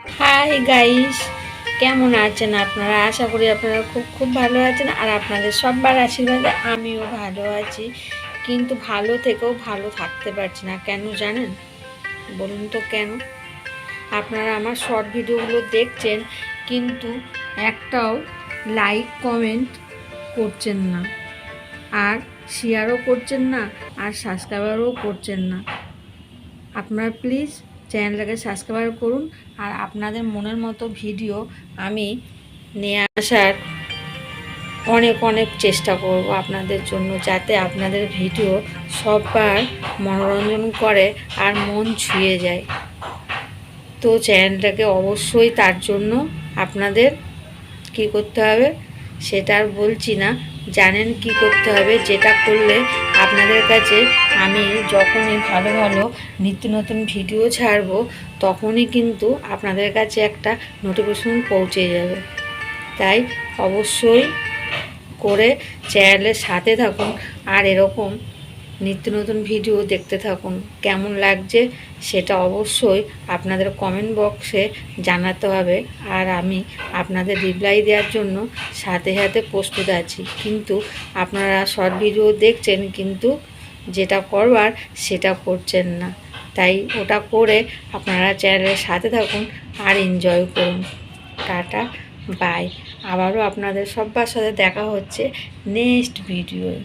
Hi guys, কেমন আছেন আপনারা? আশা করি আপনারা খুব খুব ভালো আছেন। আর আপনাদের সবার আশীর্বাদে আমিও ভালো আছি। কিন্তু ভালো থেকেও ভালো থাকতে পারছি না, কেন জানেন? বলুন তো কেন? আপনারা আমার শর্ট ভিডিওগুলো দেখছেন, কিন্তু একটাও লাইক কমেন্ট করছেন না, আর শেয়ারও করছেন না, আর সাবস্ক্রাইবারও করছেন না। আপনারা প্লিজ চ্যানেলটাকে সাবস্ক্রাইব করুন। আর আপনাদের মনের মতো ভিডিও আমি নিয়ে আসার অনেক অনেক চেষ্টা করব আপনাদের জন্য, যাতে আপনাদের ভিডিও সবার মনোরঞ্জন করে আর মন ছুঁয়ে যায়। তো চ্যানেলটাকে অবশ্যই তার জন্য আপনাদের কি করতে হবে সেটা আর বলছি না, জানেন কি করতে হবে। যেটা করলে আপনাদের কাছে আমি যখনই ভালো ভালো নিত্য নতুন ভিডিও ছাড়বো, তখনই কিন্তু আপনাদের কাছে একটা নোটিফিকেশন পৌঁছে যাবে। তাই অবশ্যই করে চ্যানেলের সাথে থাকুন, আর এরকম নিত্য নতুন ভিডিও দেখতে থাকুন। কেমন লাগছে সেটা অবশ্যই আপনাদের কমেন্ট বক্সে জানাতে হবে, আর আমি আপনাদের রিপ্লাই দেওয়ার জন্য সাথে সাথে প্রস্তুত আছি। কিন্তু আপনারা শর্ট ভিডিও দেখছেন, কিন্তু যেটা করবার সেটা করছেন না। তাই ওটা করে আপনারা চ্যানেলের সাথে থাকুন আর এনজয় করুন। Tata, bye. আবারও আপনাদের সবার সাথে দেখা হচ্ছে নেক্সট ভিডিওয়।